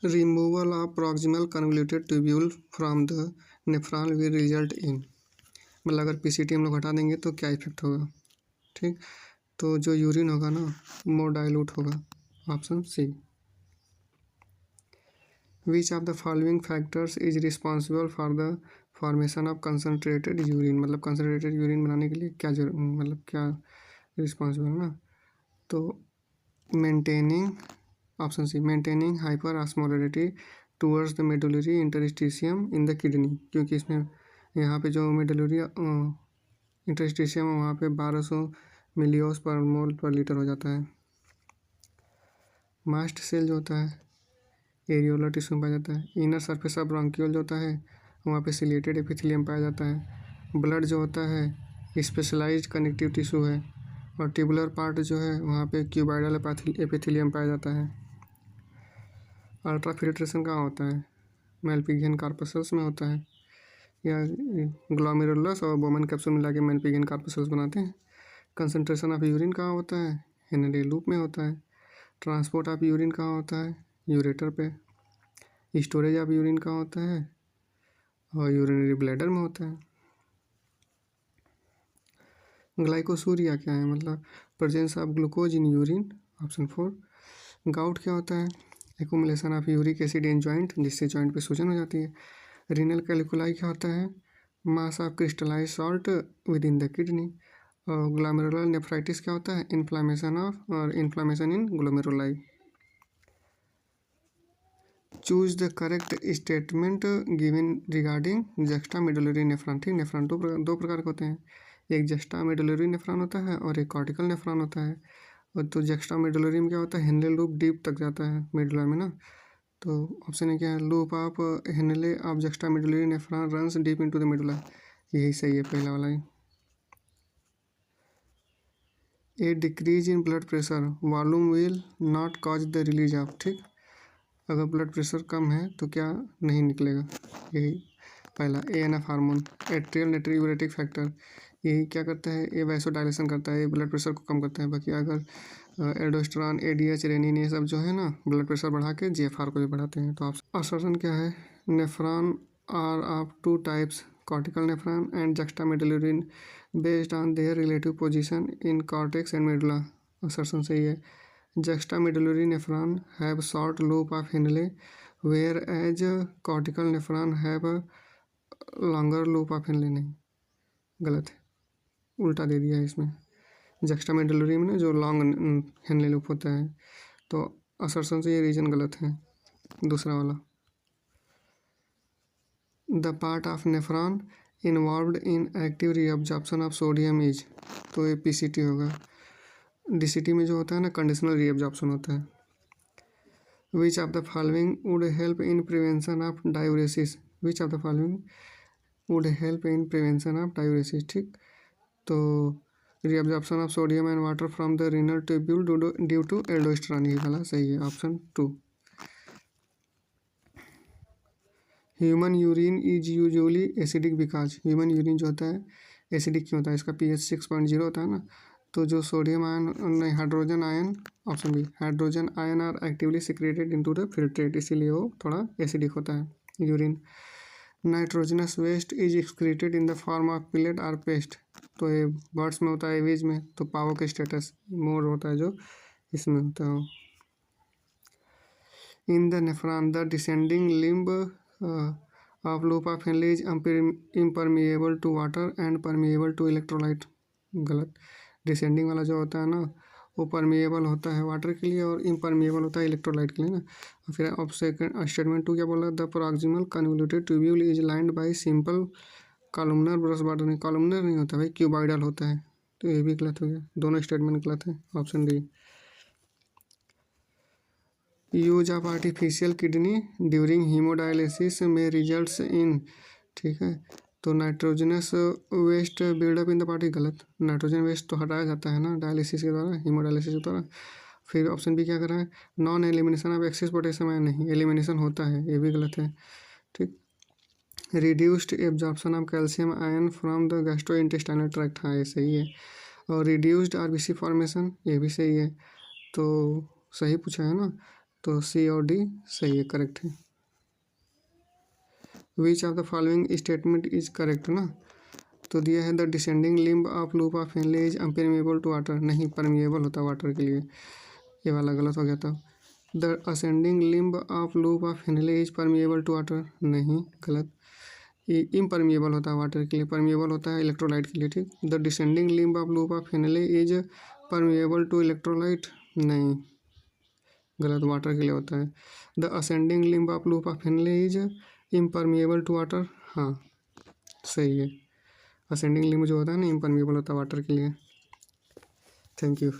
Removal of proximal convoluted tubule from the nephron will result in, मतलब अगर PCT हम लोग हटा देंगे तो क्या इफेक्ट होगा। ठीक, तो जो यूरिन होगा ना मोर डाइल्यूट होगा, option C. Which of the following factors is responsible for the formation of concentrated urine, मतलब कंसनट्रेटेड यूरिन बनाने के लिए क्या मतलब क्या रिस्पॉन्सिबल है ना। तो maintaining, option C, maintaining hyperosmolarity towards the medullary interstitium in the kidney, क्योंकि इसमें यहाँ पे जो मेडुलरी इंटरस्टिशियम है वहाँ पे 1200 मिलियोस पर मोल पर लीटर हो जाता है। मास्ट सेल जो होता है एरियोलर टिश्यू में पाया जाता है। इनर सरफेस ऑफ ब्रोंकियोल जो होता है वहाँ पे सिलेटेड एपिथेलियम पाया जाता है। ब्लड जो होता है स्पेशलाइज्ड कनेक्टिव टिश्यू है। और ट्यूबुलर पार्ट जो है वहाँ पे क्यूबाइडल एपिथेलियम पाया जाता है। अल्ट्रा फिल्ट्रेशन कहाँ होता है, मेलपिगियन कार्पसल्स में होता है, या ग्लोमेरुलस और बोमन कैप्सूल मिला के मेलपिगियन कार्पसल्स बनाते हैं। कंसंट्रेशन ऑफ यूरिन कहाँ होता है, हेनले लूप में होता है। ट्रांसपोर्ट ऑफ यूरिन कहाँ होता है, यूरेटर पे। स्टोरेज ऑफ यूरिन कहाँ होता है, और यूरिनरी ब्लैडर में होता है। ग्लाइकोसूरिया क्या है, मतलब presence of glucose in urine, option 4। Gout क्या होता है, accumulation of uric acid in joint, जिससे जॉइंट पे सूजन हो जाती है। रीनल कैलिकुलाई क्या होता है, mass of crystallize salt within the kidney. और ग्लोमेरुलर नेफ्राइटिस क्या होता है, inflammation in glomeruli. Choose the correct statement given regarding juxta medullary nephron. ठीक, नेफ्रॉन दो प्रकार के होते हैं, एक जस्टा मेडुलरी नेफ्रॉन होता है और एक कॉर्टिकल नेफ्रॉन होता है। और तो जस्टा मेडुलरी में क्या होता है, हेनले लूप डीप तक जाता है मेडुला में ना। तो ऑप्शन है क्या है, loop of Henle of juxta medullary nephron runs deep into the medulla, यही सही है पहला वाला ही। A decrease in blood pressure volume will not cause the release of. ठीक, अगर ब्लड प्रेशर कम है तो क्या नहीं निकलेगा, यही पहला। एएनएफ हार्मोन, एट्रियल नाइट्रोयूरेटिक फैक्टर, यही क्या करता है, ये वैसोडाइलेशन करता है, ये ब्लड प्रेशर को कम करता है। बाकी अगर एल्डोस्टेरॉन, एडीएच, रेनिन, ये सब जो है ना ब्लड प्रेशर बढ़ा के जीएफआर को भी बढ़ाते हैं। तो आप असर्शन क्या है, nephron are of two types, cortical nephron and juxtamedullary based on their relative position in cortex and medulla. Assertion सही है। Juxtamedullary nephron have short loop of Henle, whereas cortical nephron have a longer loop of Henle। नहीं, गलत है, उल्टा दे दिया है इसमें। Juxtamedullary में ना जो लॉन्ग हेनले लूप होता है, तो असर्शन से ये रीजन गलत है, दूसरा वाला। The part of nephron involved in active reabsorption of sodium is, तो ये पीसीटी होगा। डीसीटी में जो होता है ना कंडीशनल रीअब्जॉर्प्शन होता है। Which of the following would help in prevention of diuresis, which of the following would help in prevention of diuresis. ठीक, तो reabsorption of sodium and water from the renal tubule due to aldosterone, ये वाला सही है, option 2। Human urine is usually acidic because, human urine जो होता है acidic क्यों होता है, इसका pH 6.0 होता है ना। तो जो सोडियम आयन नहीं, hydrogen ion, option B, hydrogen ion are actively secreted into the filtrate, इसीलिए वो थोड़ा एसिडिक होता है urine. Nitrogenous waste is excreted in the form of pellet और पेस्ट, तो ये बर्ड्स में होता है, एवीज में तो पावो के स्टेटस मोर होता है जो इसमें होता है। In the nephron the descending limb of loop of Henle is impermeable to water and permeable to electrolyte, गलत। डिसेंडिंग वाला जो होता है ना वो परमिएबल होता है वाटर के लिए और इम्परमिएबल होता है इलेक्ट्रोलाइट के लिए ना। फिर अब सेकंड स्टेटमेंट 2 क्या बोला, the proximal convoluted tubule is lined by simple columnar brush border, नहीं कॉलमनर नहीं होता भाई, क्यूबाइडल होता है, तो ये भी गलत हो गया, दोनों स्टेटमेंट गलत है, option D. Use of artificial kidney during hemodialysis में रिजल्ट्स इन, ठीक है, तो nitrogenous waste buildup in the party, गलत। नाइट्रोजन वेस्ट तो हटाया जाता है ना डायलिसिस के द्वारा, हीमोडायलिसिस के द्वारा। फिर ऑप्शन बी क्या कर रहा है, non elimination of access potassium ion, नहीं एलिमिनेशन होता है, ये भी गलत है। ठीक, reduced absorption of calcium ion from the gastro intestinal tract, हाँ ये सही है। और रिड्यूस्ड आरबीसी फॉर्मेशन, ये भी सही है, तो सही पूछा है ना। तो सी और डी सही है, करेक्ट है। Which of the following statement is correct ना, तो दिया है the descending limb of loop of Henle is impermeable to water, नहीं परमिएबल होता वाटर के लिए, ये वाला गलत हो गया था। The ascending limb of loop of Henle is permeable to water, नहीं गलत, ये इम्परमिएबल होता है वाटर के लिए, परमिएबल होता है इलेक्ट्रोलाइट के लिए, ठीक। The descending limb of loop of Henle is permeable to electrolyte, नहीं गलत, वाटर के लिए होता है। The ascending limb of loop of Henle is impermeable to water, हाँ सही है, असेंडिंग लिम्ब जो होता है ना इम्परमिएबल होता है वाटर के लिए। Thank you.